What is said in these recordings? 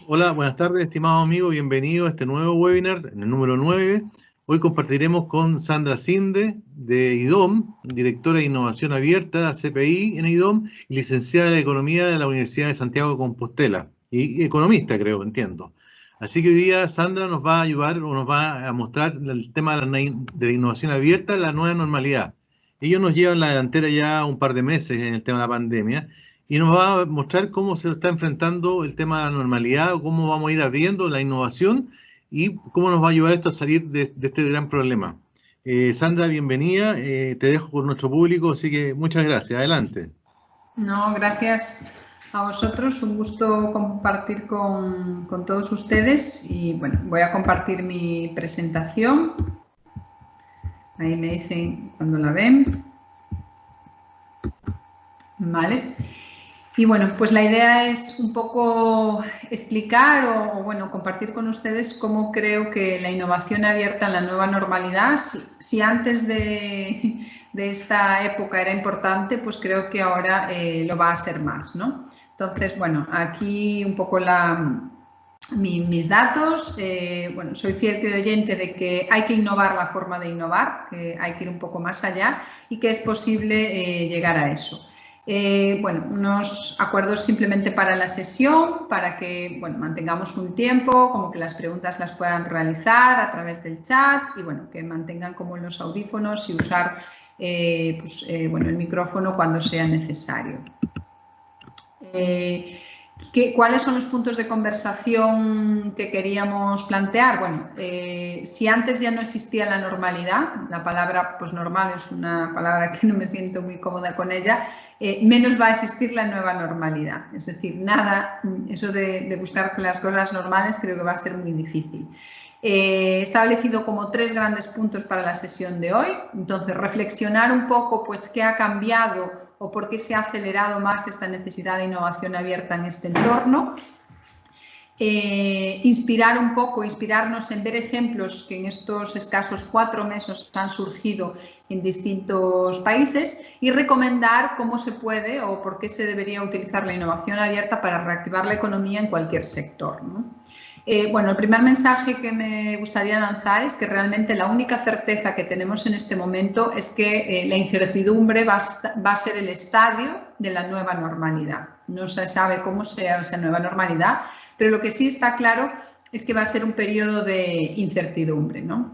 Hola, buenas tardes, estimado amigo, bienvenido a este nuevo webinar, en el número 9. Hoy compartiremos con Sandra Cinde, de IDOM, directora de Innovación Abierta, CPI en IDOM, y licenciada en Economía de la Universidad de Santiago de Compostela, y economista, creo, entiendo. Así que hoy día Sandra nos va a ayudar o nos va a mostrar el tema de la innovación abierta, la nueva normalidad. Ellos nos llevan la delantera ya un par de meses en el tema de la pandemia y nos va a mostrar cómo se está enfrentando el tema de la normalidad, cómo vamos a ir abriendo la innovación y cómo nos va a ayudar esto a salir de este gran problema. Sandra, bienvenida, te dejo con nuestro público, así que muchas gracias, adelante. No, gracias a vosotros, un gusto compartir con todos ustedes y bueno, voy a compartir mi presentación. Ahí me dicen cuando la ven. Vale. Y bueno, pues la idea es un poco explicar o bueno, compartir con ustedes cómo creo que la innovación abierta en la nueva normalidad, si antes de esta época era importante, pues creo que ahora lo va a ser más, ¿no? Entonces, bueno, aquí un poco mis datos. Bueno, soy fiel creyente de que hay que innovar la forma de innovar, que hay que ir un poco más allá y que es posible llegar a eso. Bueno, unos acuerdos simplemente para la sesión, para que bueno, mantengamos un tiempo, como que las preguntas las puedan realizar a través del chat y bueno, que mantengan como los audífonos y usar bueno, el micrófono cuando sea necesario. ¿Cuáles son los puntos de conversación que queríamos plantear? Bueno, si antes ya no existía la normalidad, la palabra pues normal es una palabra que no me siento muy cómoda con ella, menos va a existir la nueva normalidad. Es decir, nada, eso de buscar las cosas normales creo que va a ser muy difícil. He establecido como 3 grandes puntos para la sesión de hoy. Entonces, reflexionar un poco pues qué ha cambiado o por qué se ha acelerado más esta necesidad de innovación abierta en este entorno. Inspirarnos en ver ejemplos que en estos escasos 4 meses han surgido en distintos países y recomendar cómo se puede o por qué se debería utilizar la innovación abierta para reactivar la economía en cualquier sector, ¿no? Bueno, el primer mensaje que me gustaría lanzar es que realmente la única certeza que tenemos en este momento es que la incertidumbre va a ser el estadio de la nueva normalidad. No se sabe cómo sea esa nueva normalidad, pero lo que sí está claro es que va a ser un periodo de incertidumbre, ¿no?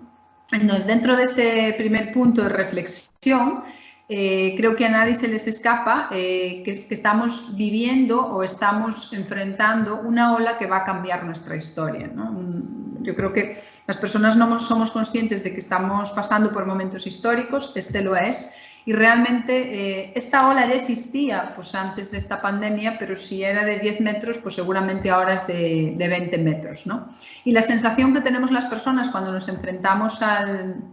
Entonces, dentro de este primer punto de reflexión, creo que a nadie se les escapa que estamos viviendo o estamos enfrentando una ola que va a cambiar nuestra historia, ¿no? Yo creo que las personas no somos conscientes de que estamos pasando por momentos históricos, este lo es, y realmente esta ola ya existía pues, antes de esta pandemia, pero si era de 10 metros, pues seguramente ahora es de 20 metros, ¿no? Y la sensación que tenemos las personas cuando nos enfrentamos al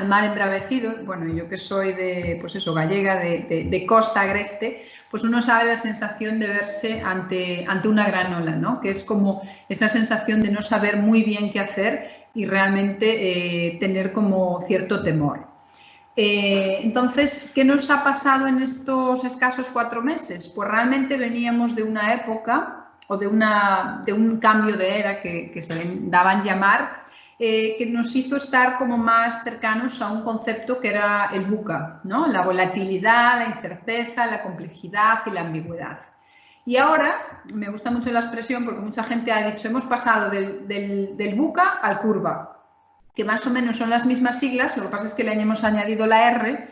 mar embravecido, bueno, yo que soy de, pues eso, gallega, de costa agreste, pues uno sabe la sensación de verse ante una gran ola, ¿no? Que es como esa sensación de no saber muy bien qué hacer y realmente tener como cierto temor. Entonces, ¿qué nos ha pasado en estos escasos 4 meses? Pues realmente veníamos de una época o de un cambio de era que se daban llamar, que nos hizo estar como más cercanos a un concepto que era el VUCA, ¿no? La volatilidad, la incerteza, la complejidad y la ambigüedad. Y ahora, me gusta mucho la expresión porque mucha gente ha dicho, hemos pasado del VUCA al curva, que más o menos son las mismas siglas, lo que pasa es que le hemos añadido la R,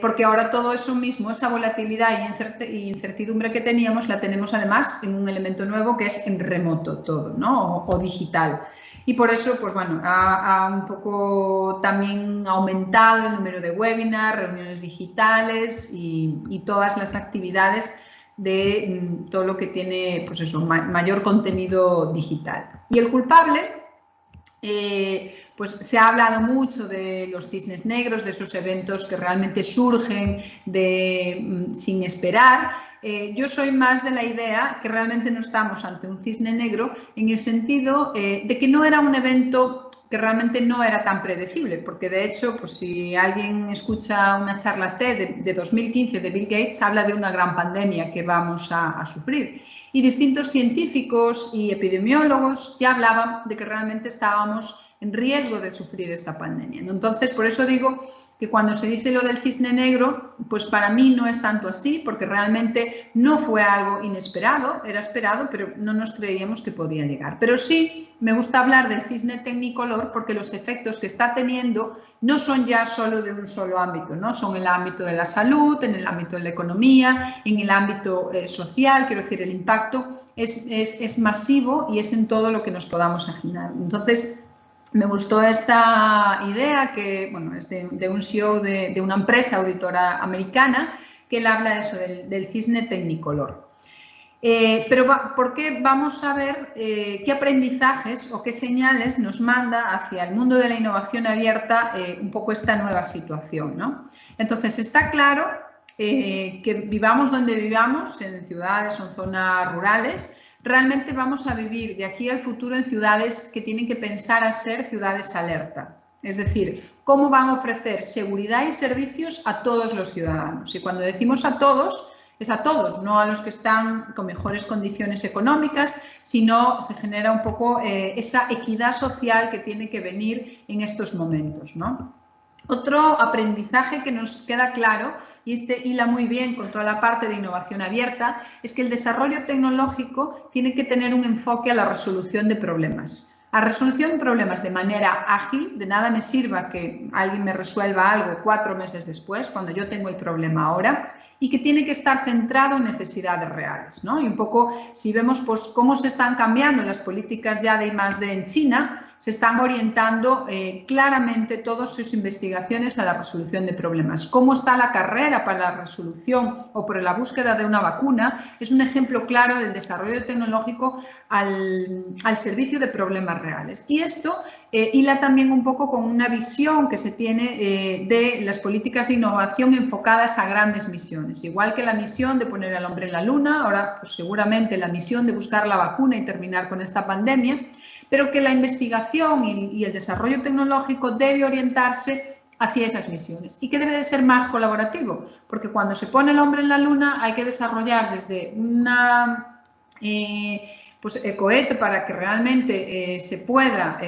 porque ahora todo eso mismo, esa volatilidad y incertidumbre que teníamos, la tenemos además en un elemento nuevo que es en remoto todo, ¿no? O digital. Y por eso, pues bueno, ha un poco también aumentado el número de webinars, reuniones digitales y todas las actividades de todo lo que tiene, pues eso, mayor contenido digital. Y el culpable, pues se ha hablado mucho de los cisnes negros, de esos eventos que realmente surgen sin esperar. Yo soy más de la idea que realmente no estamos ante un cisne negro en el sentido de que no era un evento que realmente no era tan predecible, porque de hecho, pues si alguien escucha una charla TED de 2015 de Bill Gates, habla de una gran pandemia que vamos a sufrir. Y distintos científicos y epidemiólogos ya hablaban de que realmente estábamos en riesgo de sufrir esta pandemia, ¿no? Entonces, por eso digo que cuando se dice lo del cisne negro, pues para mí no es tanto así, porque realmente no fue algo inesperado, era esperado, pero no nos creíamos que podía llegar. Pero sí me gusta hablar del cisne tecnicolor porque los efectos que está teniendo no son ya solo de un solo ámbito, ¿no? Son en el ámbito de la salud, en el ámbito de la economía, en el ámbito social, quiero decir, el impacto es masivo y es en todo lo que nos podamos imaginar. Entonces, me gustó esta idea que, bueno, es de un CEO de una empresa auditora americana que él habla de eso, del cisne tecnicolor. Pero ¿por qué? Vamos a ver qué aprendizajes o qué señales nos manda hacia el mundo de la innovación abierta un poco esta nueva situación, ¿no? Entonces, está claro que vivamos donde vivamos, en ciudades o en zonas rurales, realmente vamos a vivir de aquí al futuro en ciudades que tienen que pensar a ser ciudades alerta. Es decir, cómo van a ofrecer seguridad y servicios a todos los ciudadanos. Y cuando decimos a todos, es a todos, no a los que están con mejores condiciones económicas, sino se genera un poco esa equidad social que tiene que venir en estos momentos, ¿no? Otro aprendizaje que nos queda claro, y este hila muy bien con toda la parte de innovación abierta, es que el desarrollo tecnológico tiene que tener un enfoque a la resolución de problemas. A resolución de problemas de manera ágil, de nada me sirva que alguien me resuelva algo 4 meses después, cuando yo tengo el problema ahora, y que tiene que estar centrado en necesidades reales, ¿no? Y un poco, si vemos pues, cómo se están cambiando las políticas ya de I+D en China, se están orientando claramente todas sus investigaciones a la resolución de problemas. Cómo está la carrera para la resolución o por la búsqueda de una vacuna es un ejemplo claro del desarrollo tecnológico al servicio de problemas reales. Y esto hila también un poco con una visión que se tiene de las políticas de innovación enfocadas a grandes misiones. Igual que la misión de poner al hombre en la luna, ahora pues, seguramente la misión de buscar la vacuna y terminar con esta pandemia, pero que la investigación y el desarrollo tecnológico debe orientarse hacia esas misiones y que debe de ser más colaborativo, porque cuando se pone el hombre en la luna hay que desarrollar desde una pues el cohete para que realmente se pueda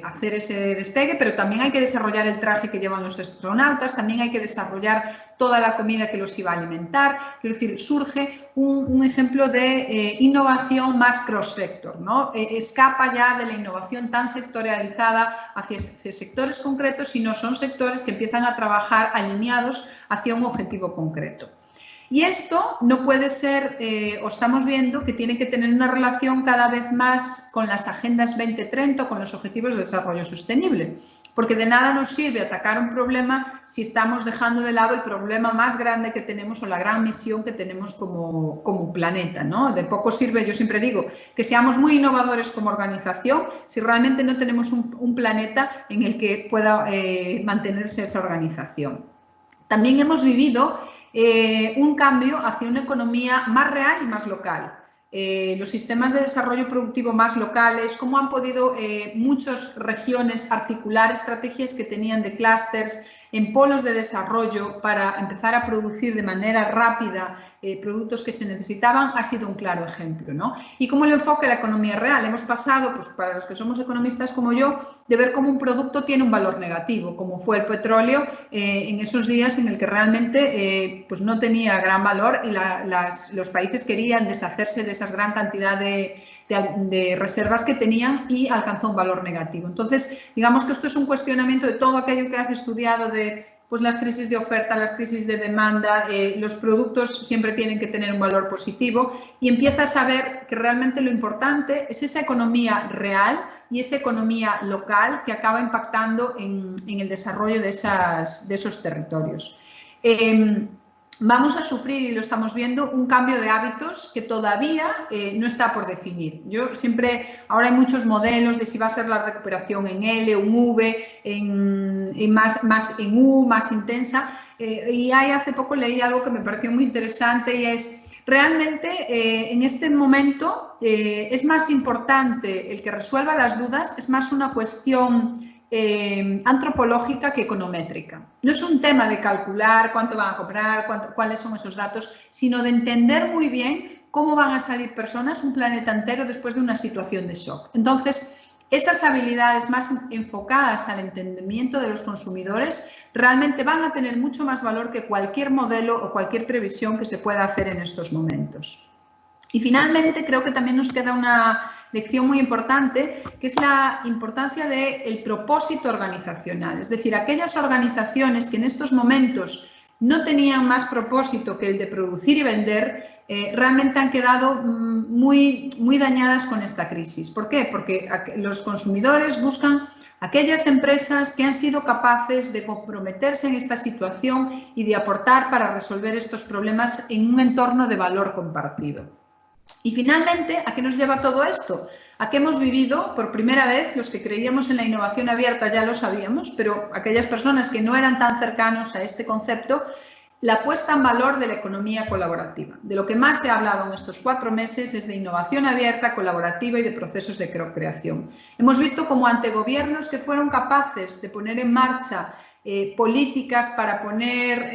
hacer ese despegue, pero también hay que desarrollar el traje que llevan los astronautas, también hay que desarrollar toda la comida que los iba a alimentar. Quiero decir, surge un ejemplo de innovación más cross-sector, ¿no? Escapa ya de la innovación tan sectorializada hacia sectores concretos, sino son sectores que empiezan a trabajar alineados hacia un objetivo concreto. Y esto no puede ser, o estamos viendo que tiene que tener una relación cada vez más con las agendas 2030, con los objetivos de desarrollo sostenible, porque de nada nos sirve atacar un problema si estamos dejando de lado el problema más grande que tenemos o la gran misión que tenemos como planeta, ¿no? De poco sirve, yo siempre digo, que seamos muy innovadores como organización si realmente no tenemos un planeta en el que pueda mantenerse esa organización. También hemos vivido un cambio hacia una economía más real y más local. Los sistemas de desarrollo productivo más locales, cómo han podido muchas regiones articular estrategias que tenían de clústeres en polos de desarrollo para empezar a producir de manera rápida productos que se necesitaban, ha sido un claro ejemplo, ¿no? Y cómo el enfoque de la economía real. Hemos pasado, pues para los que somos economistas como yo, de ver cómo un producto tiene un valor negativo, como fue el petróleo en esos días en el que realmente pues no tenía gran valor y los países querían deshacerse de esa gran cantidad de reservas que tenían y alcanzó un valor negativo. Entonces, digamos que esto es un cuestionamiento de todo aquello que has estudiado de pues, las crisis de oferta, las crisis de demanda, los productos siempre tienen que tener un valor positivo y empiezas a ver que realmente lo importante es esa economía real y esa economía local que acaba impactando en el desarrollo de esos territorios. Vamos a sufrir, y lo estamos viendo, un cambio de hábitos que todavía no está por definir. Yo siempre, ahora hay muchos modelos de si va a ser la recuperación en L, un V, más en U, más intensa. Y hace poco leí algo que me pareció muy interesante y es, Realmente, en este momento, es más importante el que resuelva las dudas, es más una cuestión antropológica que econométrica. No es un tema de calcular cuánto van a cobrar, cuáles son esos datos, sino de entender muy bien cómo van a salir personas, un planeta entero, después de una situación de shock. Entonces, esas habilidades más enfocadas al entendimiento de los consumidores realmente van a tener mucho más valor que cualquier modelo o cualquier previsión que se pueda hacer en estos momentos. Y finalmente, creo que también nos queda una lección muy importante, que es la importancia del propósito organizacional. Es decir, aquellas organizaciones que en estos momentos no tenían más propósito que el de producir y vender, realmente han quedado muy dañadas con esta crisis. ¿Por qué? Porque los consumidores buscan aquellas empresas que han sido capaces de comprometerse en esta situación y de aportar para resolver estos problemas en un entorno de valor compartido. Y finalmente, ¿a qué nos lleva todo esto? A que hemos vivido, por primera vez, los que creíamos en la innovación abierta ya lo sabíamos, pero aquellas personas que no eran tan cercanos a este concepto, la puesta en valor de la economía colaborativa. De lo que más se ha hablado en estos 4 meses es de innovación abierta, colaborativa y de procesos de co-creación. Hemos visto cómo ante gobiernos que fueron capaces de poner en marcha políticas para poder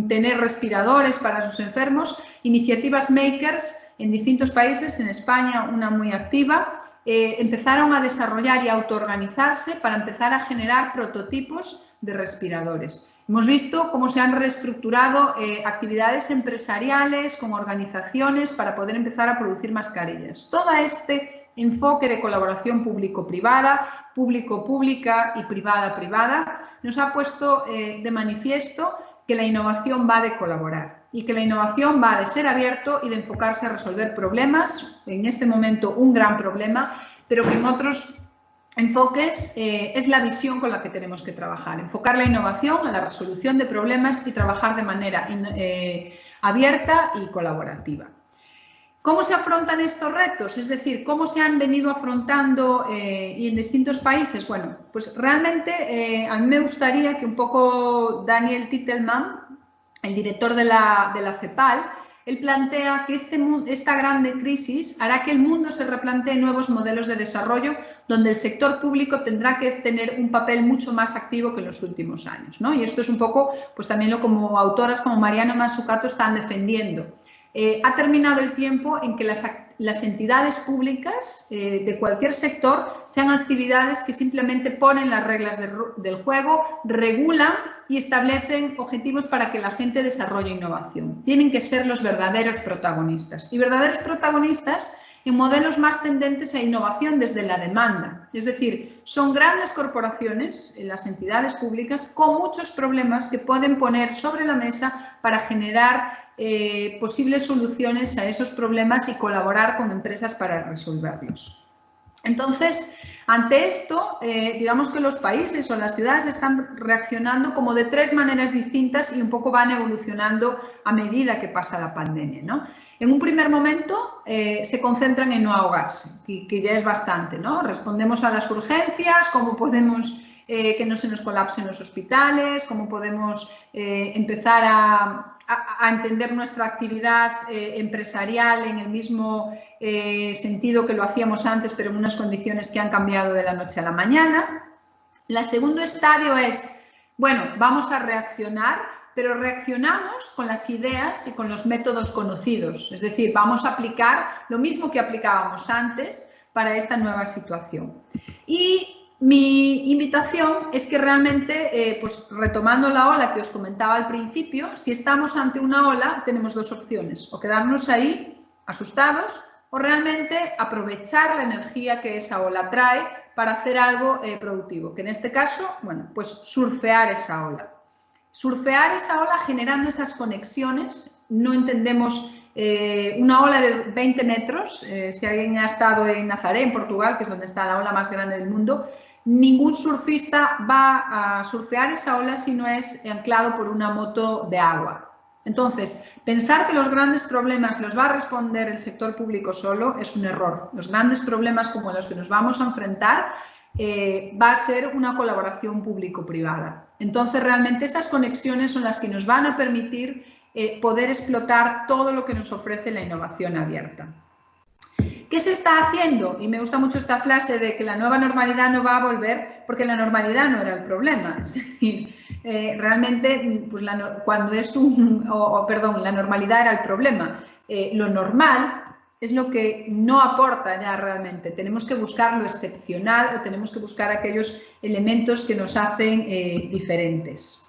tener respiradores para sus enfermos, iniciativas makers en distintos países, en España una muy activa, empezaron a desarrollar y a autoorganizarse para empezar a generar prototipos de respiradores. Hemos visto cómo se han reestructurado actividades empresariales con organizaciones para poder empezar a producir mascarillas. Todo este enfoque de colaboración público-privada, público-pública y privada-privada nos ha puesto de manifiesto que la innovación va de colaborar y que la innovación va de ser abierto y de enfocarse a resolver problemas, en este momento un gran problema, pero que en otros enfoques es la visión con la que tenemos que trabajar. Enfocar la innovación a la resolución de problemas y trabajar de manera abierta y colaborativa. ¿Cómo se afrontan estos retos? Es decir, ¿cómo se han venido afrontando y en distintos países? Bueno, pues realmente a mí me gustaría que un poco Daniel Titelman, el director de la CEPAL, él plantea que esta grande crisis hará que el mundo se replantee nuevos modelos de desarrollo donde el sector público tendrá que tener un papel mucho más activo que en los últimos años, ¿no? Y esto es un poco, pues también lo como autoras como Mariana Mazzucato están defendiendo. Ha terminado el tiempo en que las entidades públicas de cualquier sector sean actividades que simplemente ponen las reglas del juego, regulan y establecen objetivos para que la gente desarrolle innovación. Tienen que ser los verdaderos protagonistas. Y verdaderos protagonistas en modelos más tendentes a innovación desde la demanda. Es decir, son grandes corporaciones, las entidades públicas, con muchos problemas que pueden poner sobre la mesa para generar posibles soluciones a esos problemas y colaborar con empresas para resolverlos. Entonces, ante esto, digamos que los países o las ciudades están reaccionando como de 3 maneras distintas y un poco van evolucionando a medida que pasa la pandemia, ¿no? En un primer momento se concentran en no ahogarse, que ya es bastante, ¿no? Respondemos a las urgencias, cómo podemos que no se nos colapsen los hospitales, cómo podemos empezar a entender nuestra actividad empresarial en el mismo sentido que lo hacíamos antes, pero en unas condiciones que han cambiado de la noche a la mañana. El segundo estadio es, bueno, vamos a reaccionar, pero reaccionamos con las ideas y con los métodos conocidos. Es decir, vamos a aplicar lo mismo que aplicábamos antes para esta nueva situación. Y mi invitación es que realmente, pues retomando la ola que os comentaba al principio, si estamos ante una ola, tenemos 2 opciones, o quedarnos ahí asustados o realmente aprovechar la energía que esa ola trae para hacer algo productivo, que en este caso, bueno, pues surfear esa ola. Surfear esa ola generando esas conexiones, no entendemos una ola de 20 metros, si alguien ha estado en Nazaré, en Portugal, que es donde está la ola más grande del mundo, ningún surfista va a surfear esa ola si no es anclado por una moto de agua. Entonces, pensar que los grandes problemas los va a responder el sector público solo es un error. Los grandes problemas como los que nos vamos a enfrentar va a ser una colaboración público-privada. Entonces, realmente esas conexiones son las que nos van a permitir poder explotar todo lo que nos ofrece la innovación abierta. ¿Qué se está haciendo? Y me gusta mucho esta frase de que la nueva normalidad no va a volver porque la normalidad no era el problema. Es decir, realmente, pues cuando es la normalidad era el problema. Lo normal es lo que no aporta ya realmente. Tenemos que buscar lo excepcional o tenemos que buscar aquellos elementos que nos hacen diferentes.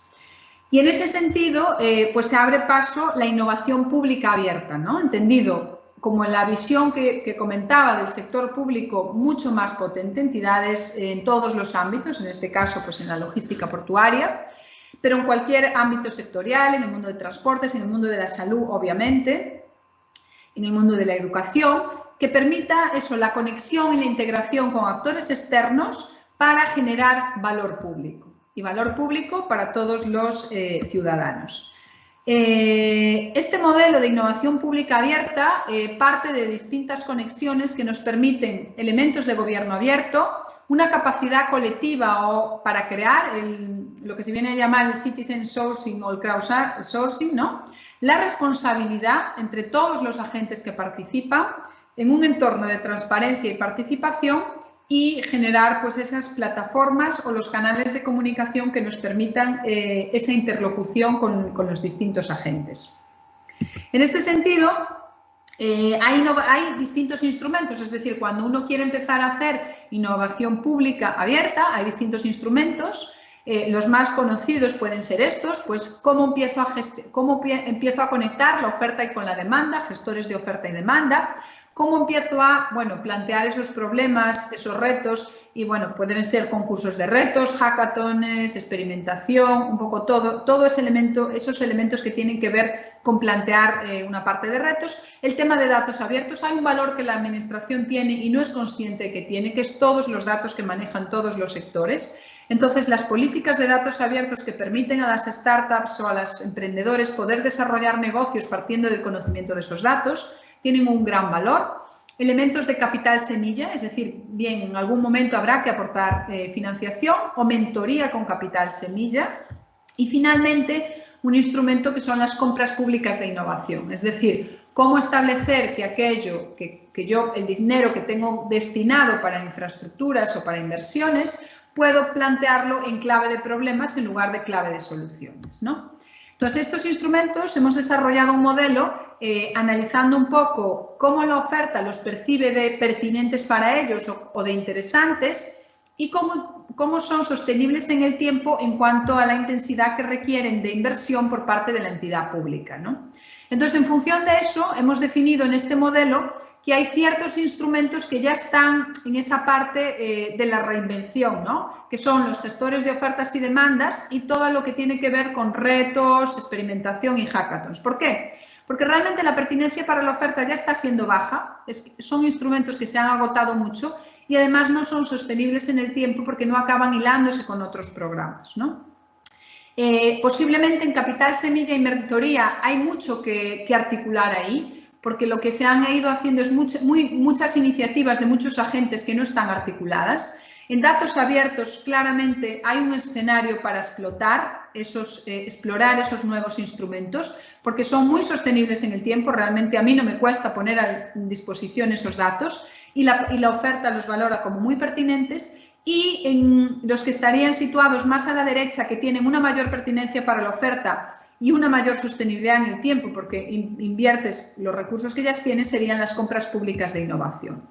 Y en ese sentido, pues se abre paso la innovación pública abierta, ¿no? Entendido como la visión que comentaba del sector público mucho más potente, entidades en todos los ámbitos, en este caso pues en la logística portuaria, pero en cualquier ámbito sectorial, en el mundo de transportes, en el mundo de la salud, obviamente, en el mundo de la educación, que permita eso, la conexión y la integración con actores externos para generar valor público, y valor público para todos los ciudadanos. Este modelo de innovación pública abierta parte de distintas conexiones que nos permiten elementos de gobierno abierto, una capacidad colectiva para crear lo que se viene a llamar el citizen sourcing o el crowdsourcing, ¿no? La responsabilidad entre todos los agentes que participan en un entorno de transparencia y participación y generar pues esas plataformas o los canales de comunicación que nos permitan esa interlocución con los distintos agentes. En este sentido, hay distintos instrumentos, es decir, cuando uno quiere empezar a hacer innovación pública abierta, hay distintos instrumentos. Los más conocidos pueden ser estos, pues cómo empiezo a conectar la oferta con la demanda, gestores de oferta y demanda. ¿Cómo empiezo a plantear esos problemas, esos retos? Y pueden ser concursos de retos, hackatones, experimentación, un poco todo esos elementos que tienen que ver con plantear una parte de retos. El tema de datos abiertos, hay un valor que la administración tiene y no es consciente que tiene, que es todos los datos que manejan todos los sectores. Entonces, las políticas de datos abiertos que permiten a las startups o a los emprendedores poder desarrollar negocios partiendo del conocimiento de esos datos, tienen un gran valor. Elementos de capital semilla, es decir, bien, en algún momento habrá que aportar financiación o mentoría con capital semilla. Y finalmente, un instrumento que son las compras públicas de innovación, es decir, cómo establecer que aquello el dinero que tengo destinado para infraestructuras o para inversiones, puedo plantearlo en clave de problemas en lugar de clave de soluciones, ¿no? Entonces, estos instrumentos hemos desarrollado un modelo analizando un poco cómo la oferta los percibe de pertinentes para ellos o de interesantes y cómo son sostenibles en el tiempo en cuanto a la intensidad que requieren de inversión por parte de la entidad pública, ¿no? Entonces, en función de eso, hemos definido en este modelo que hay ciertos instrumentos que ya están en esa parte de la reinvención, ¿no? Que son los gestores de ofertas y demandas y todo lo que tiene que ver con retos, experimentación y hackathons. ¿Por qué? Porque realmente la pertinencia para la oferta ya está siendo baja, son instrumentos que se han agotado mucho y además no son sostenibles en el tiempo porque no acaban hilándose con otros programas, ¿no? Posiblemente en capital semilla y mentoría hay mucho que articular ahí, porque lo que se han ido haciendo es muchas iniciativas de muchos agentes que no están articuladas. En datos abiertos, claramente, hay un escenario para explorar esos nuevos instrumentos, porque son muy sostenibles en el tiempo. Realmente a mí no me cuesta poner a disposición esos datos y la oferta los valora como muy pertinentes. Y en los que estarían situados más a la derecha, que tienen una mayor pertinencia para la oferta y una mayor sostenibilidad en el tiempo, porque inviertes los recursos que ya tienes, serían las compras públicas de innovación.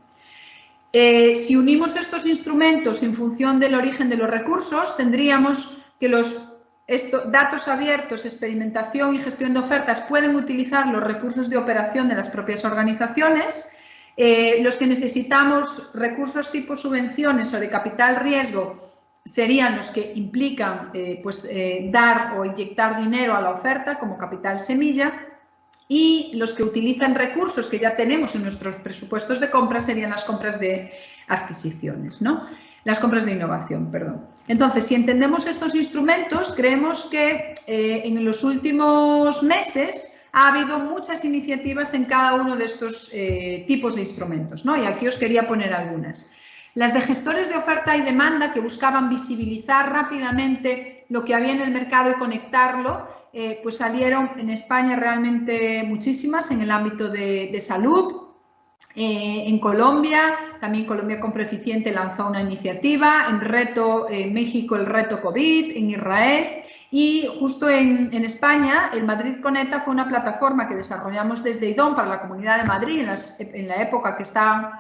Si unimos estos instrumentos en función del origen de los recursos, tendríamos que los datos abiertos, experimentación y gestión de ofertas pueden utilizar los recursos de operación de las propias organizaciones. Los que necesitamos recursos tipo subvenciones o de capital riesgo serían los que implican dar o inyectar dinero a la oferta como capital semilla, y los que utilizan recursos que ya tenemos en nuestros presupuestos de compra serían las compras de adquisiciones, ¿no? Las compras de innovación, perdón. Entonces, si entendemos estos instrumentos, creemos que en los últimos meses ha habido muchas iniciativas en cada uno de estos tipos de instrumentos, ¿no? Y aquí os quería poner algunas. Las de gestores de oferta y demanda, que buscaban visibilizar rápidamente lo que había en el mercado y conectarlo, pues salieron en España realmente muchísimas en el ámbito de salud. En Colombia, también Colombia Compra Eficiente lanzó una iniciativa, en México el reto COVID, en Israel, y justo en España el Madrid Conecta fue una plataforma que desarrollamos desde IDOM para la Comunidad de Madrid en la época que estaban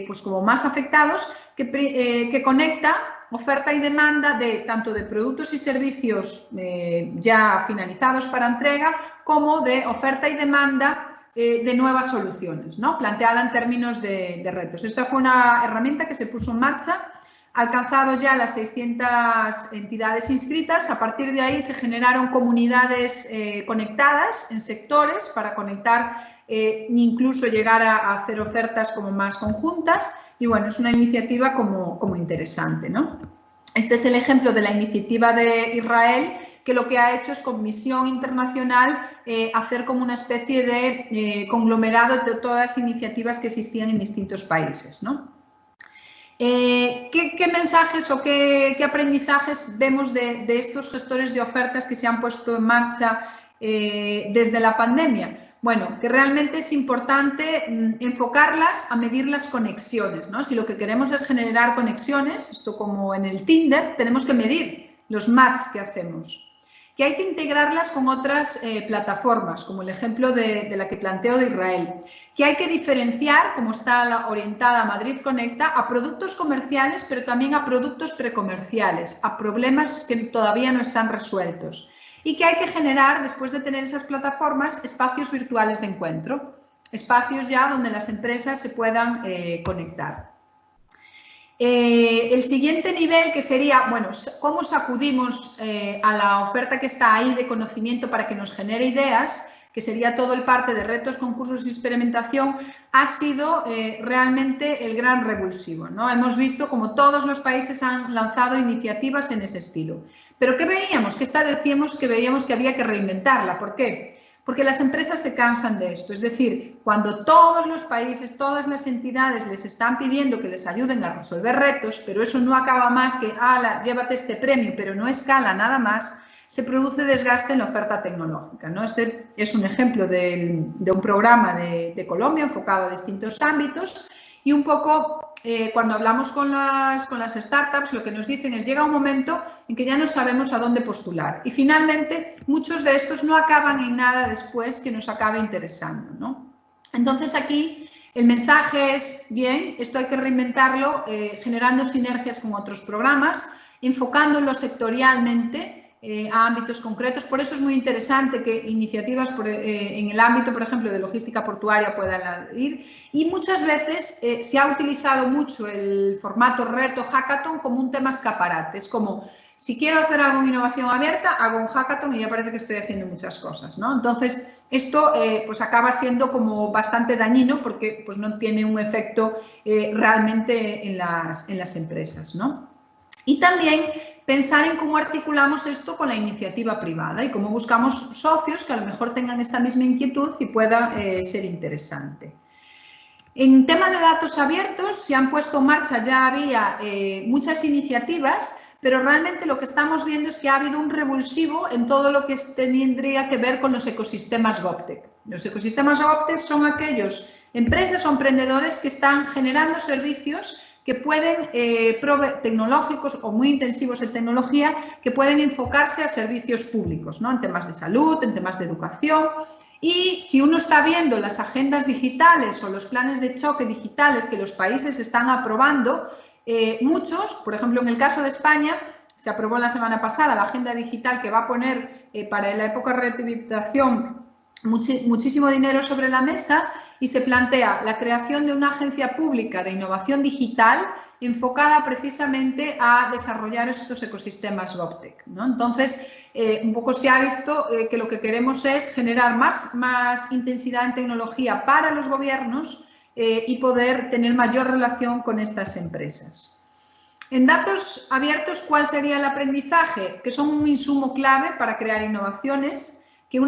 pues como más afectados, que conecta oferta y demanda tanto de productos y servicios ya finalizados para entrega, como de oferta y demanda de nuevas soluciones, ¿no? Planteada en términos de retos. Esta fue una herramienta que se puso en marcha, ha alcanzado ya las 600 entidades inscritas. A partir de ahí se generaron comunidades conectadas en sectores para conectar incluso llegar a hacer ofertas como más conjuntas, y bueno, es una iniciativa como interesante, ¿no? Este es el ejemplo de la iniciativa de Israel, que lo que ha hecho es con misión internacional hacer como una especie de conglomerado de todas las iniciativas que existían en distintos países, ¿no? ¿Qué mensajes o qué aprendizajes vemos de estos gestores de ofertas que se han puesto en marcha desde la pandemia? Bueno, que realmente es importante enfocarlas a medir las conexiones, ¿no? Si lo que queremos es generar conexiones, esto como en el Tinder, tenemos que medir los matches que hacemos. Que hay que integrarlas con otras plataformas, como el ejemplo de la que planteo de Israel. Que hay que diferenciar, como está orientada Madrid Conecta, a productos comerciales, pero también a productos precomerciales, a problemas que todavía no están resueltos. Y que hay que generar, después de tener esas plataformas, espacios virtuales de encuentro, espacios ya donde las empresas se puedan conectar. El siguiente nivel, que sería, bueno, cómo sacudimos a la oferta que está ahí de conocimiento para que nos genere ideas, que sería todo el parte de retos, concursos y experimentación, ha sido realmente el gran revulsivo, ¿no? Hemos visto como todos los países han lanzado iniciativas en ese estilo. ¿Pero qué veíamos? Que veíamos que había que reinventarla. ¿Por qué? Porque las empresas se cansan de esto. Es decir, cuando todos los países, todas las entidades les están pidiendo que les ayuden a resolver retos, pero eso no acaba más que, llévate este premio, pero no escala nada más, se produce desgaste en la oferta tecnológica, ¿no? Este es un ejemplo de un programa de Colombia enfocado a distintos ámbitos, y un poco cuando hablamos con las startups, lo que nos dicen es: llega un momento en que ya no sabemos a dónde postular, y finalmente muchos de estos no acaban en nada después que nos acabe interesando, ¿no? Entonces aquí el mensaje es: bien, esto hay que reinventarlo generando sinergias con otros programas, enfocándolo sectorialmente a ámbitos concretos. Por eso es muy interesante que iniciativas en el ámbito, por ejemplo, de logística portuaria puedan ir, y muchas veces se ha utilizado mucho el formato reto hackathon como un tema escaparate. Es como, si quiero hacer algo en innovación abierta, hago un hackathon y ya parece que estoy haciendo muchas cosas, ¿no? Entonces, esto pues acaba siendo como bastante dañino, porque pues no tiene un efecto realmente en las empresas, ¿no? Y también pensar en cómo articulamos esto con la iniciativa privada y cómo buscamos socios que a lo mejor tengan esta misma inquietud y pueda ser interesante. En tema de datos abiertos, se han puesto en marcha, ya había muchas iniciativas, pero realmente lo que estamos viendo es que ha habido un revulsivo en todo lo que tendría que ver con los ecosistemas GovTech. Los ecosistemas GovTech son aquellos empresas o emprendedores que están generando servicios que pueden, tecnológicos o muy intensivos en tecnología, que pueden enfocarse a servicios públicos, ¿no? En temas de salud, en temas de educación. Y si uno está viendo las agendas digitales o los planes de choque digitales que los países están aprobando, muchos, por ejemplo, en el caso de España, se aprobó la semana pasada la agenda digital que va a poner para la época de rehabilitación muchísimo dinero sobre la mesa, y se plantea la creación de una agencia pública de innovación digital enfocada precisamente a desarrollar estos ecosistemas GovTech, ¿no? Entonces, un poco se ha visto que lo que queremos es generar más intensidad en tecnología para los gobiernos y poder tener mayor relación con estas empresas. En datos abiertos, ¿cuál sería el aprendizaje? Que son un insumo clave para crear innovaciones, que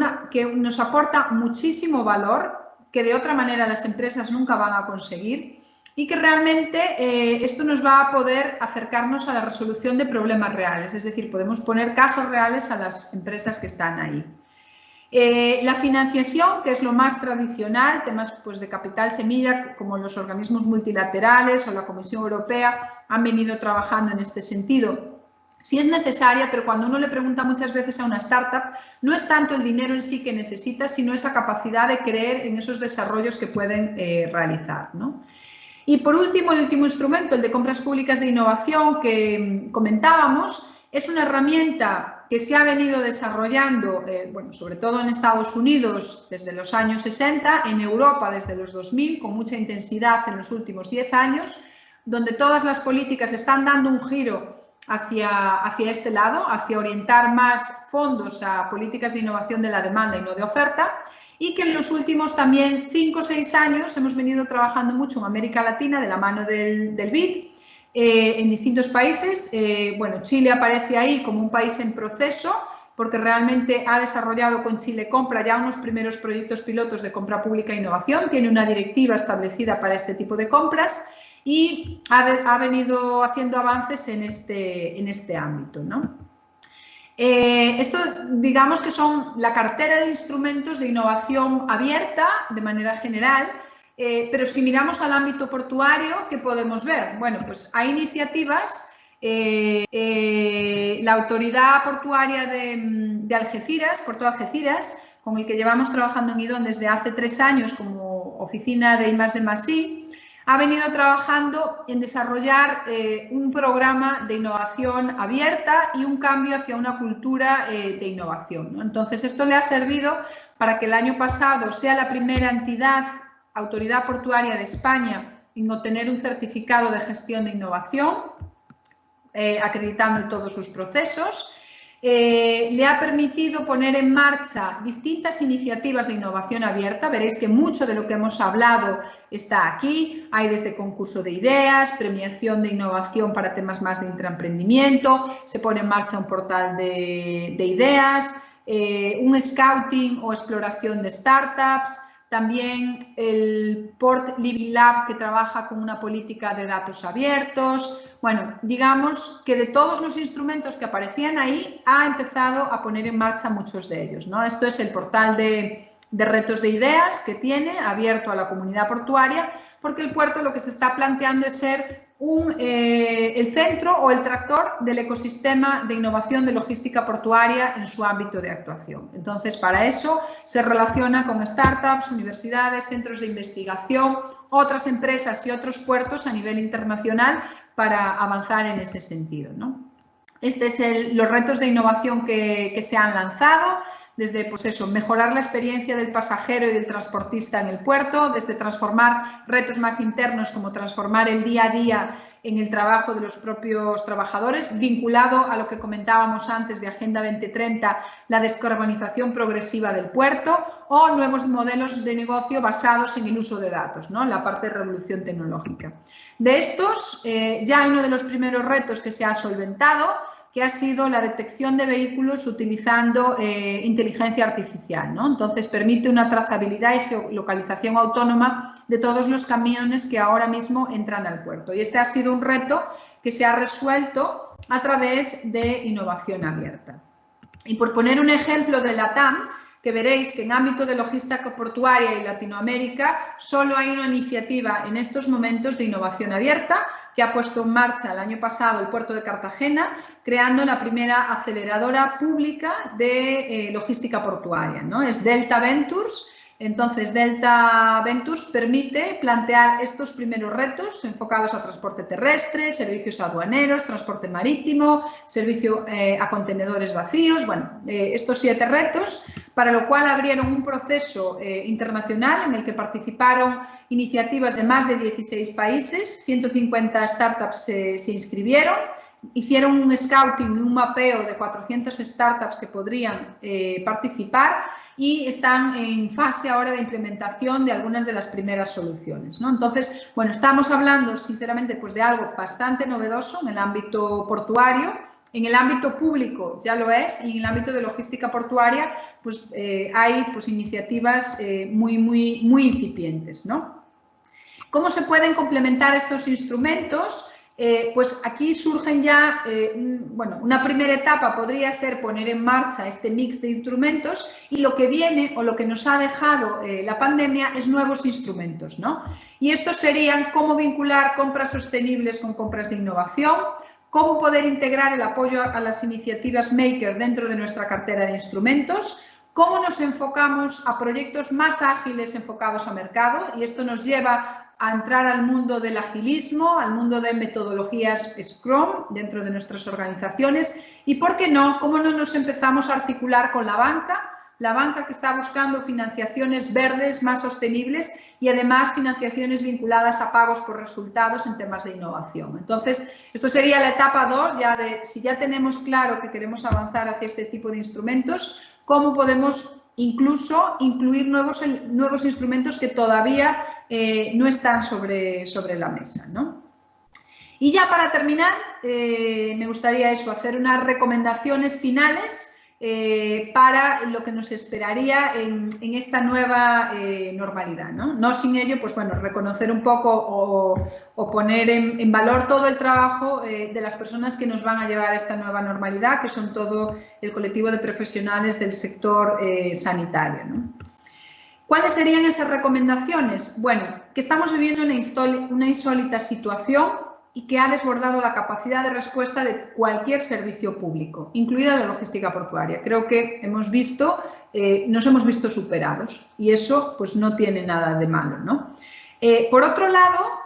nos aporta muchísimo valor, que de otra manera las empresas nunca van a conseguir. y que realmente esto nos va a poder acercarnos a la resolución de problemas reales, es decir, podemos poner casos reales a las empresas que están ahí. La financiación, que es lo más tradicional, temas pues, de capital semilla, como los organismos multilaterales o la Comisión Europea han venido trabajando en este sentido. Sí es necesaria, pero cuando uno le pregunta muchas veces a una startup, no es tanto el dinero en sí que necesita, sino esa capacidad de creer en esos desarrollos que pueden realizar, ¿no? Y por último, el último instrumento, el de compras públicas de innovación que comentábamos, es una herramienta que se ha venido desarrollando, bueno, sobre todo en Estados Unidos desde los años 60, en Europa desde los 2000, con mucha intensidad en los últimos 10 años, donde todas las políticas están dando un giro hacia este lado, hacia orientar más fondos a políticas de innovación de la demanda y no de oferta, y que en los últimos también 5 o 6 años hemos venido trabajando mucho en América Latina de la mano del BID, en distintos países. Bueno, Chile aparece ahí como un país en proceso porque realmente ha desarrollado con Chile Compra ya unos primeros proyectos pilotos de compra pública e innovación, tiene una directiva establecida para este tipo de compras y ha venido haciendo avances en este ámbito, ¿no? Esto, digamos que son la cartera de instrumentos de innovación abierta de manera general, pero si miramos al ámbito portuario, ¿qué podemos ver? Bueno, pues hay iniciativas, la Autoridad Portuaria de Algeciras, Puerto de Algeciras, con el que llevamos trabajando en IDOM desde hace 3 años como oficina de I+D+I, ha venido trabajando en desarrollar un programa de innovación abierta y un cambio hacia una cultura de innovación, ¿no? Entonces, esto le ha servido para que el año pasado sea la primera entidad, autoridad portuaria de España, en obtener un certificado de gestión de innovación, acreditando todos sus procesos. Le ha permitido poner en marcha distintas iniciativas de innovación abierta. Veréis que mucho de lo que hemos hablado está aquí. Hay desde concurso de ideas, premiación de innovación para temas más de intraemprendimiento, se pone en marcha un portal de ideas, un scouting o exploración de startups, también el Port Living Lab, que trabaja con una política de datos abiertos. Bueno, digamos que de todos los instrumentos que aparecían ahí, ha empezado a poner en marcha muchos de ellos, ¿no? Esto es el portal de retos de ideas que tiene, abierto a la comunidad portuaria, porque el puerto lo que se está planteando es ser el centro o el tractor del ecosistema de innovación de logística portuaria en su ámbito de actuación. Entonces, para eso se relaciona con startups, universidades, centros de investigación, otras empresas y otros puertos a nivel internacional para avanzar en ese sentido, ¿no? Estos son los retos de innovación que se han lanzado. Desde, pues eso, mejorar la experiencia del pasajero y del transportista en el puerto, desde transformar retos más internos como transformar el día a día en el trabajo de los propios trabajadores, vinculado a lo que comentábamos antes de Agenda 2030, la descarbonización progresiva del puerto o nuevos modelos de negocio basados en el uso de datos, ¿no? En la parte de revolución tecnológica. De estos, ya hay uno de los primeros retos que se ha solventado, que ha sido la detección de vehículos utilizando inteligencia artificial, ¿no? Entonces, permite una trazabilidad y geolocalización autónoma de todos los camiones que ahora mismo entran al puerto. Y este ha sido un reto que se ha resuelto a través de innovación abierta. Y por poner un ejemplo de la TAM, que veréis que en ámbito de logística portuaria y Latinoamérica solo hay una iniciativa en estos momentos de innovación abierta que ha puesto en marcha el año pasado el puerto de Cartagena, creando la primera aceleradora pública de logística portuaria, ¿no? Es Delta Ventures. Entonces, Delta Ventures permite plantear estos primeros retos enfocados a transporte terrestre, servicios aduaneros, transporte marítimo, servicio a contenedores vacíos, bueno, estos 7 retos, para lo cual abrieron un proceso internacional en el que participaron iniciativas de más de 16 países, 150 startups se inscribieron, hicieron un scouting y un mapeo de 400 startups que podrían participar y están en fase ahora de implementación de algunas de las primeras soluciones, ¿no? Entonces, bueno, estamos hablando sinceramente pues de algo bastante novedoso en el ámbito portuario. En el ámbito público ya lo es y en el ámbito de logística portuaria pues hay pues iniciativas muy incipientes, ¿no? ¿Cómo se pueden complementar estos instrumentos? Pues aquí surgen ya, bueno, una primera etapa podría ser poner en marcha este mix de instrumentos, y lo que viene o lo que nos ha dejado la pandemia es nuevos instrumentos, ¿no? Y estos serían cómo vincular compras sostenibles con compras de innovación, cómo poder integrar el apoyo a las iniciativas Maker dentro de nuestra cartera de instrumentos, cómo nos enfocamos a proyectos más ágiles enfocados a mercado, y esto nos lleva a entrar al mundo del agilismo, al mundo de metodologías Scrum dentro de nuestras organizaciones, y, ¿por qué no?, cómo no nos empezamos a articular con la banca que está buscando financiaciones verdes más sostenibles y además financiaciones vinculadas a pagos por resultados en temas de innovación. Entonces, esto sería la etapa 2, ya de si ya tenemos claro que queremos avanzar hacia este tipo de instrumentos, cómo podemos incluso incluir nuevos instrumentos que todavía no están sobre la mesa, ¿no? Y ya para terminar, me gustaría hacer unas recomendaciones finales para lo que nos esperaría en esta nueva normalidad, ¿no? No sin ello, pues bueno, reconocer un poco o poner en valor todo el trabajo de las personas que nos van a llevar a esta nueva normalidad, que son todo el colectivo de profesionales del sector sanitario, ¿no? ¿Cuáles serían esas recomendaciones? Bueno, que estamos viviendo una insólita situación y que ha desbordado la capacidad de respuesta de cualquier servicio público, incluida la logística portuaria. Creo que nos hemos visto superados, y eso pues no tiene nada de malo, ¿no? Por otro lado,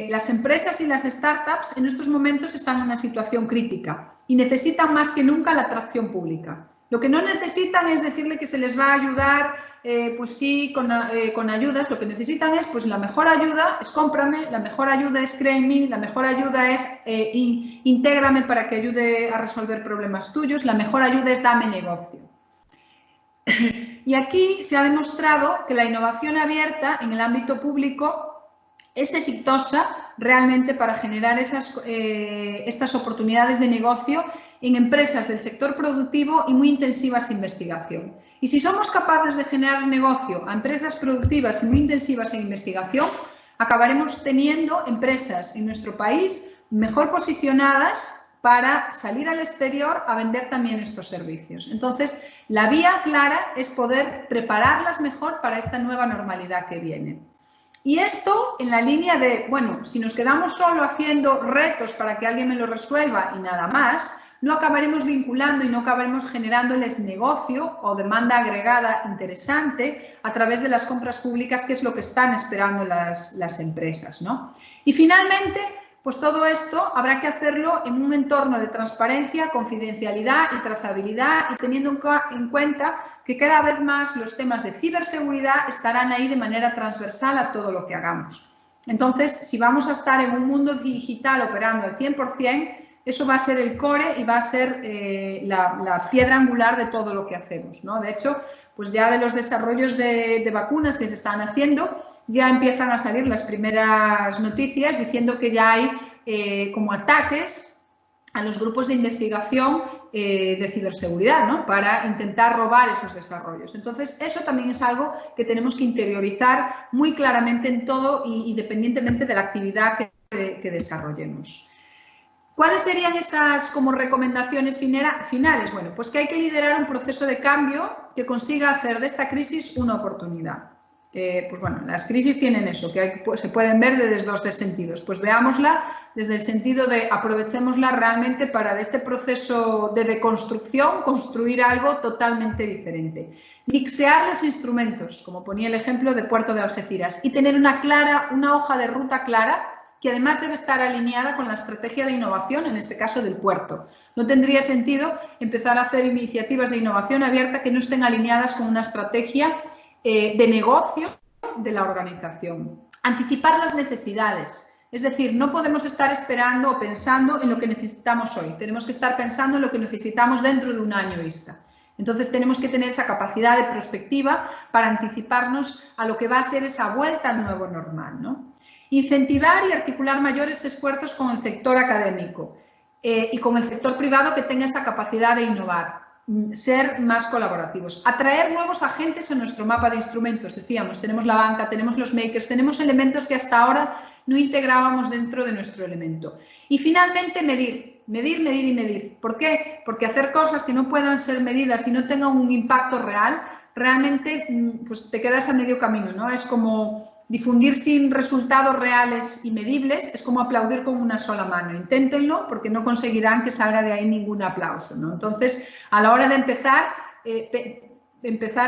las empresas y las startups en estos momentos están en una situación crítica y necesitan más que nunca la atracción pública. Lo que no necesitan es decirle que se les va a ayudar, pues sí, con ayudas. Lo que necesitan es, pues la mejor ayuda es cómprame, la mejor ayuda es cree en mí, la mejor ayuda es intégrame para que ayude a resolver problemas tuyos, la mejor ayuda es dame negocio. Y aquí se ha demostrado que la innovación abierta en el ámbito público es exitosa realmente para generar estas oportunidades de negocio en empresas del sector productivo y muy intensivas en investigación. Y si somos capaces de generar negocio a empresas productivas y muy intensivas en investigación, acabaremos teniendo empresas en nuestro país mejor posicionadas para salir al exterior a vender también estos servicios. Entonces, la vía clara es poder prepararlas mejor para esta nueva normalidad que viene. Y esto en la línea de, bueno, si nos quedamos solo haciendo retos para que alguien me lo resuelva y nada más, no acabaremos vinculando y no acabaremos generándoles negocio o demanda agregada interesante a través de las compras públicas, que es lo que están esperando las empresas, ¿no? Y finalmente, pues todo esto habrá que hacerlo en un entorno de transparencia, confidencialidad y trazabilidad, y teniendo en cuenta que cada vez más los temas de ciberseguridad estarán ahí de manera transversal a todo lo que hagamos. Entonces, si vamos a estar en un mundo digital operando al 100%, eso va a ser el core y va a ser la piedra angular de todo lo que hacemos, ¿no? De hecho, pues ya de los desarrollos de vacunas que se están haciendo, ya empiezan a salir las primeras noticias diciendo que ya hay como ataques a los grupos de investigación de ciberseguridad, ¿no? Para intentar robar esos desarrollos. Entonces, eso también es algo que tenemos que interiorizar muy claramente en todo, independientemente de la actividad que desarrollemos. ¿Cuáles serían esas como recomendaciones finales? Bueno, pues que hay que liderar un proceso de cambio que consiga hacer de esta crisis una oportunidad. Pues bueno, las crisis tienen eso, que se pueden ver desde dos sentidos. Pues veámosla desde el sentido de aprovechémosla realmente para de este proceso de deconstrucción construir algo totalmente diferente. Mixear los instrumentos, como ponía el ejemplo de Puerto de Algeciras, y tener una hoja de ruta clara que además debe estar alineada con la estrategia de innovación, en este caso del puerto. No tendría sentido empezar a hacer iniciativas de innovación abierta que no estén alineadas con una estrategia de negocio de la organización. Anticipar las necesidades, es decir, no podemos estar esperando o pensando en lo que necesitamos hoy, tenemos que estar pensando en lo que necesitamos dentro de un año vista. Entonces tenemos que tener esa capacidad de prospectiva para anticiparnos a lo que va a ser esa vuelta al nuevo normal, ¿no? Incentivar y articular mayores esfuerzos con el sector académico y con el sector privado que tenga esa capacidad de innovar. ser más colaborativos, atraer nuevos agentes a nuestro mapa de instrumentos. Decíamos, tenemos la banca, tenemos los makers, tenemos elementos que hasta ahora no integrábamos dentro de nuestro elemento. Y finalmente, medir, medir, medir y medir. ¿Por qué? Porque hacer cosas que no puedan ser medidas y no tengan un impacto real, realmente pues te quedas a medio camino, ¿no? Es como difundir sin resultados reales y medibles, es como aplaudir con una sola mano. Inténtenlo porque no conseguirán que salga de ahí ningún aplauso, ¿no? Entonces, a la hora de empezar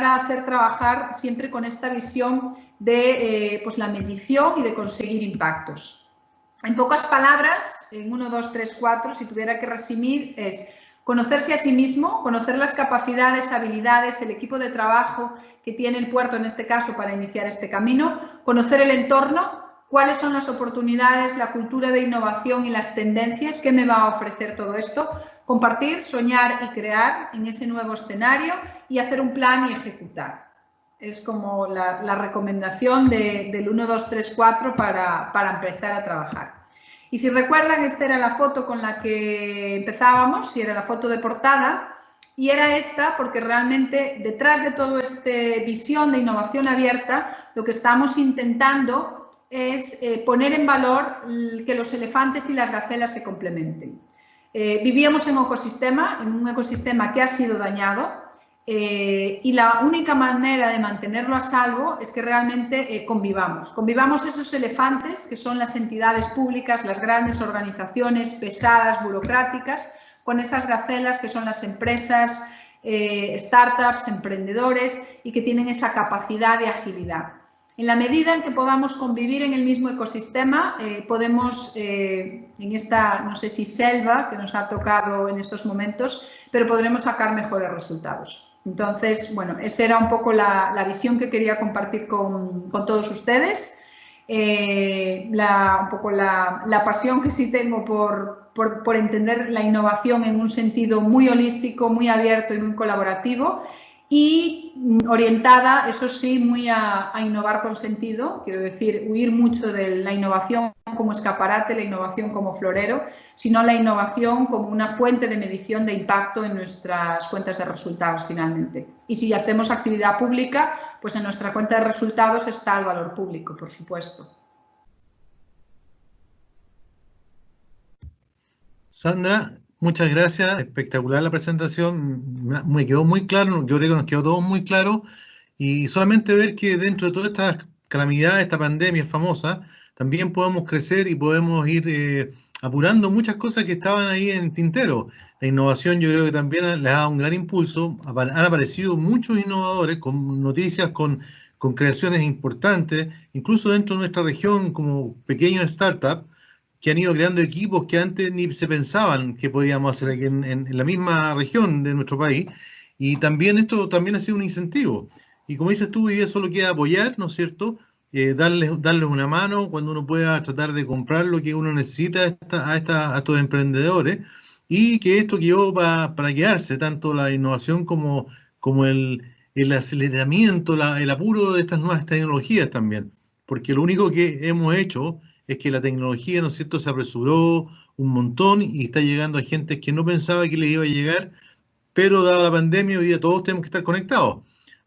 a hacer trabajar siempre con esta visión de pues la medición y de conseguir impactos. En pocas palabras, en 1, 2, 3, 4, si tuviera que resumir, es conocerse a sí mismo, conocer las capacidades, habilidades, el equipo de trabajo que tiene el puerto en este caso para iniciar este camino, conocer el entorno, cuáles son las oportunidades, la cultura de innovación y las tendencias, qué me va a ofrecer todo esto, compartir, soñar y crear en ese nuevo escenario y hacer un plan y ejecutar. Es como la recomendación del 1, 2, 3, 4 para empezar a trabajar. Y si recuerdan, esta era la foto con la que empezábamos, y era la foto de portada, y era esta porque realmente detrás de toda esta visión de innovación abierta, lo que estamos intentando es poner en valor que los elefantes y las gacelas se complementen. Vivíamos en un ecosistema que ha sido dañado, y la única manera de mantenerlo a salvo es que realmente convivamos esos elefantes que son las entidades públicas, las grandes organizaciones pesadas, burocráticas, con esas gacelas que son las empresas, startups, emprendedores y que tienen esa capacidad de agilidad. En la medida en que podamos convivir en el mismo ecosistema, podemos, en esta, no sé si selva que nos ha tocado en estos momentos, pero podremos sacar mejores resultados. Entonces, bueno, esa era un poco la visión que quería compartir con todos ustedes, un poco la pasión que sí tengo por entender la innovación en un sentido muy holístico, muy abierto y muy colaborativo y orientada, eso sí, muy a innovar con sentido, quiero decir, huir mucho de la innovación como escaparate, la innovación como florero, sino la innovación como una fuente de medición de impacto en nuestras cuentas de resultados finalmente. Y si hacemos actividad pública, pues en nuestra cuenta de resultados está el valor público, por supuesto. Sandra, muchas gracias, espectacular la presentación, me quedó muy claro, yo creo que nos quedó todo muy claro, y solamente ver que dentro de todas estas calamidades, esta pandemia famosa, también podemos crecer y podemos ir apurando muchas cosas que estaban ahí en tintero. La innovación yo creo que también les ha dado un gran impulso, han aparecido muchos innovadores con noticias, con creaciones importantes, incluso dentro de nuestra región como pequeños startups, que han ido creando equipos que antes ni se pensaban que podíamos hacer aquí en la misma región de nuestro país. Y también esto también ha sido un incentivo. Y como dices tú, hoy día solo queda apoyar, ¿no es cierto? Darles una mano cuando uno pueda tratar de comprar lo que uno necesita a estos emprendedores. Y que esto quedó para quedarse, tanto la innovación como el aceleramiento, el apuro de estas nuevas tecnologías también. Porque lo único que hemos hecho es que la tecnología, ¿no es cierto?, se apresuró un montón y está llegando a gente que no pensaba que le iba a llegar, pero dada la pandemia, hoy día todos tenemos que estar conectados.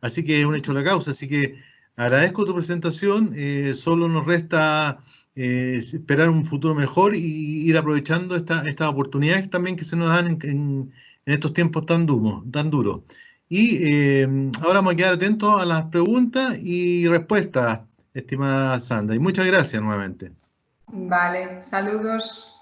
Así que es un hecho de la causa. Así que agradezco tu presentación. Solo nos resta esperar un futuro mejor y ir aprovechando estas oportunidades también que se nos dan en estos tiempos tan duros. Y ahora vamos a quedar atentos a las preguntas y respuestas, estimada Sandra. Y muchas gracias nuevamente. Vale, saludos.